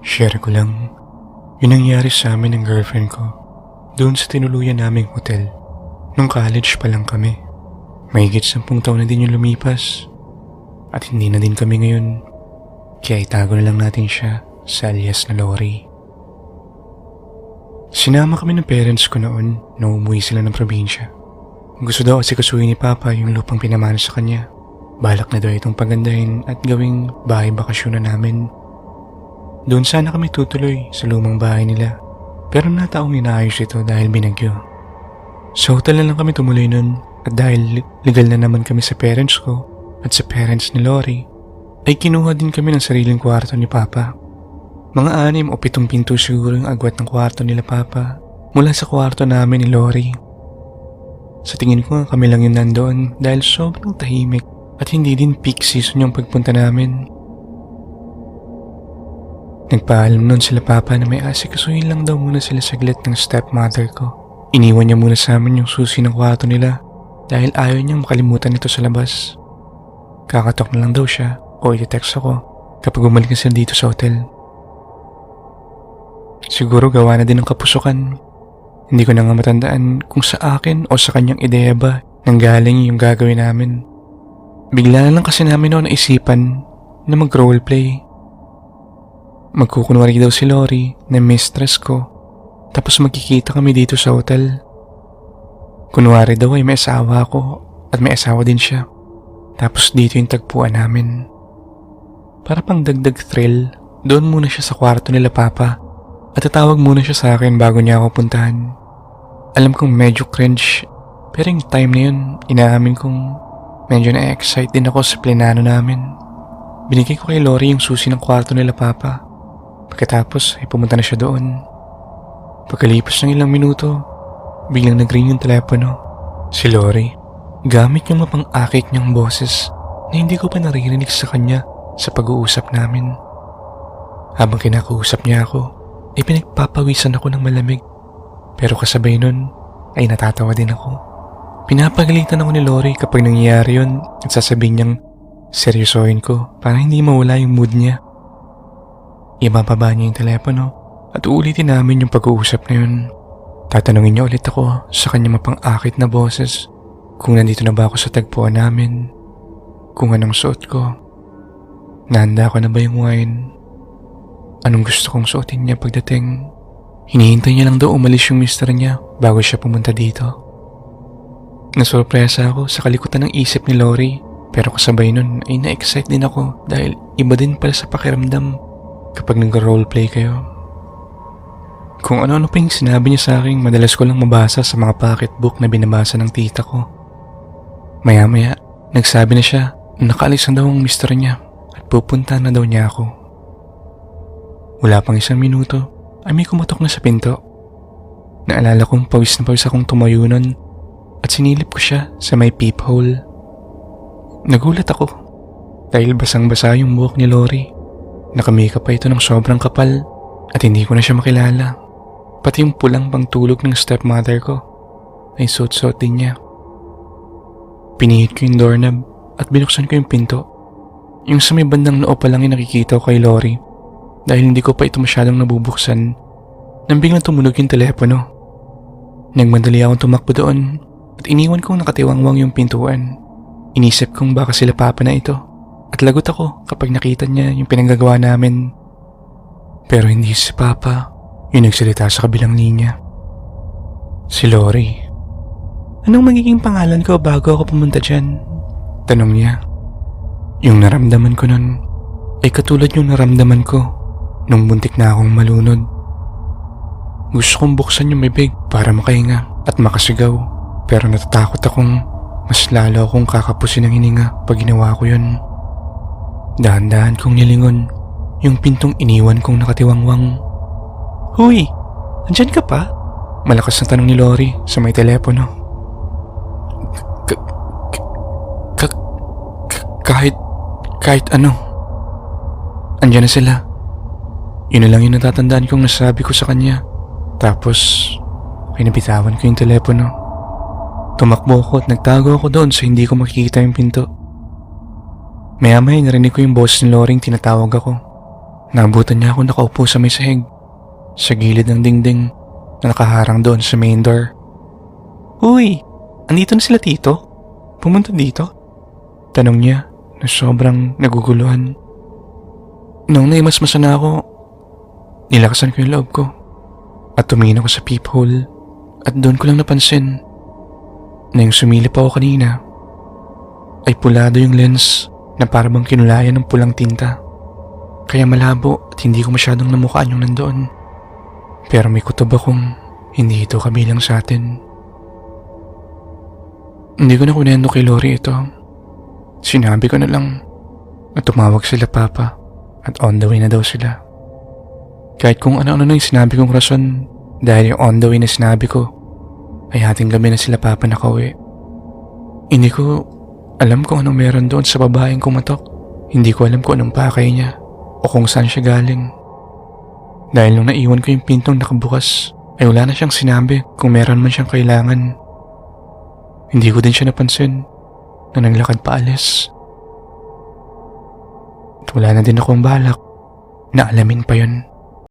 Share ko lang, yun nangyari sa amin ng girlfriend ko doon sa tinuluyan naming hotel. Nung college pa lang kami. Mahigit 10 taon na din yung lumipas. At hindi na din kami ngayon. Kaya itago na lang natin siya sa alias na Lori. Sinama kami ng parents ko noon nung umuwi sila ng probinsya. Gusto daw asikasuhin ni Papa yung lupang pinamana sa kanya. Balak na daw itong pagandahin at gawing bahay bakasyon na namin. Doon sana kami tutuloy sa lumang bahay nila. Pero nataong inaayos ito dahil binagyo. Sa hotel na lang kami tumuloy nun at dahil legal na naman kami sa parents ko at sa parents ni Lori, ay kinuha din kami ng sariling kwarto ni Papa. Mga 6 o 7 pinto siguro yung agwat ng kwarto nila Papa mula sa kwarto namin ni Lori. Sa tingin ko kami lang yun nandoon dahil sobrang tahimik at hindi din peak season yung pagpunta namin. Nagpaalam nun sila Papa na may asikasuhin lang daw muna sila saglit ng stepmother ko. Iniwan niya muna sa amin yung susi ng kwarto nila dahil ayaw niyang makalimutan ito sa labas. Kakatok na lang daw siya o i-text ako kapag bumalik na sila dito sa hotel. Siguro gawa na din ng kapusukan. Hindi ko na nga matandaan kung sa akin o sa kanyang ideya ba nanggaling yung gagawin namin. Bigla na lang kasi namin noon naisipan na mag-roleplay. Magkukunwari daw si Lori na mistress ko, tapos magkikita kami dito sa hotel. Kunwari daw ay may asawa ako at may asawa din siya. Tapos dito yung tagpuan namin. Para pang dagdag thrill, doon muna siya sa kwarto nila Papa at tatawag muna siya sa akin bago niya ako puntahan. Alam kong medyo cringe, pero yung time na yun, inaamin kong medyo na-excite din ako sa plenano namin. Binigay ko kay Lori yung susi ng kwarto nila Papa. Pagkatapos ay pumunta na siya doon. Pagkalipas ng ilang minuto, biglang nag-ring yung telepono. Si Lori, gamit yung mapang-akit niyang boses na hindi ko pa naririnig sa kanya sa pag-uusap namin. Habang kinakausap niya ako, ay pinagpapawisan ako ng malamig. Pero kasabay nun, ay natatawa din ako. Pinapagalitan ako ni Lori kapag nangyayari yun at sasabihin niyang seryosohin ko para hindi mawala yung mood niya. Ibababa niya yung telepono at uulitin namin yung pag-uusap na yun. Tatanungin niya ulit ako sa kanyang mapang-akit na boses kung nandito na ba ako sa tagpuan namin, kung anong suot ko, nahanda ko na ba yung wine, anong gusto kong suotin niya pagdating. Hinihintay niya lang daw umalis yung mister niya bago siya pumunta dito. Nasurpresa ako sa kalikutan ng isip ni Lori, pero kasabay nun ay na-excite din ako dahil iba din pala sa pakiramdam kapag nag-roleplay kayo. Kung ano-ano pa yung sinabi niya sa akin, madalas ko lang mabasa sa mga pocketbook na binabasa ng tita ko. Maya-maya, nagsabi na siya na nakaalis na daw ang mister niya at pupunta na daw niya ako. Wala pang 1 minuto ay may kumatok na sa pinto. Naalala kong pawis na pawis akong tumayo nun at sinilip ko siya sa may peephole. Nagulat ako dahil basang-basa yung buhok ni Lori. Nakamakeup pa ito ng sobrang kapal at hindi ko na siya makilala. Pati yung pulang pangtulog ng stepmother ko ay suot-suot din niya. Pinihit ko yung doorknob at binuksan ko yung pinto. Yung sa may bandang noo pa lang yung nakikita ko kay Lori dahil hindi ko pa ito masyadong nabubuksan nang biglang tumunog yung telepono. Nagmadali akong tumakbo doon at iniwan kong nakatiwangwang yung pintuan. Inisip kong baka sila Papa na ito at lagot ako kapag nakita niya yung pinanggagawa namin. Pero hindi si Papa yung nagsalita sa kabilang linya. Si Lori. Anong magiging pangalan ko bago ako pumunta dyan? Tanong niya. Yung naramdaman ko nun ay katulad yung naramdaman ko nung buntik na akong malunod. Gusto kong buksan yung bibig para makahinga at makasigaw, pero natatakot akong mas lalo akong kakapusin ng hininga pag ginawa ko yun. Dahan-dahan kong nilingon yung pintong iniwan kong nakatiwangwang. Huy! Andyan ka pa? Malakas na tanong ni Lori sa may telepono. Kahit ano. Andyan na sila. Yun na lang yung natatandaan kong nasabi ko sa kanya. Tapos, ay nabitawan ko yung telepono. Tumakbo ako at nagtago ako doon sa hindi ko makikita yung pinto. Maya-maya narinig ko yung boses ni Loring tinatawag ako. Naabutan niya ako nakaupo sa may sahig, sa gilid ng dingding na nakaharang doon sa main door. Uy, andito na sila tito? Pumunta dito? Tanong niya na sobrang naguguluhan. Nung naimasmasan na ako, nilakasan ko yung loob ko at tumingin ako sa peephole at doon ko lang napansin na yung sumilip ako kanina ay pulado yung lens na parang kinulayan ng pulang tinta. Kaya malabo at hindi ko masyadong namukhaan yung nandoon. Pero may kutob akong hindi ito kabilang sa atin. Hindi ko na kunento kay Lori ito. Sinabi ko na lang na tumawag sila papa at on the way na daw sila. Kahit kung ano-ano na yung sinabi kong rason dahil yung on the way na sinabi ko ay hating gabi na sila papa nakauwi. Hindi ko alam kung anong meron doon sa babaeng kumatok. Hindi ko alam kung anong pakay niya o kung saan siya galing. Dahil nung naiwan ko yung pintong nakabukas ay wala na siyang sinabi kung meron man siyang kailangan. Hindi ko din siya napansin na naglakad paalis. At wala na din akong balak na alamin pa yun.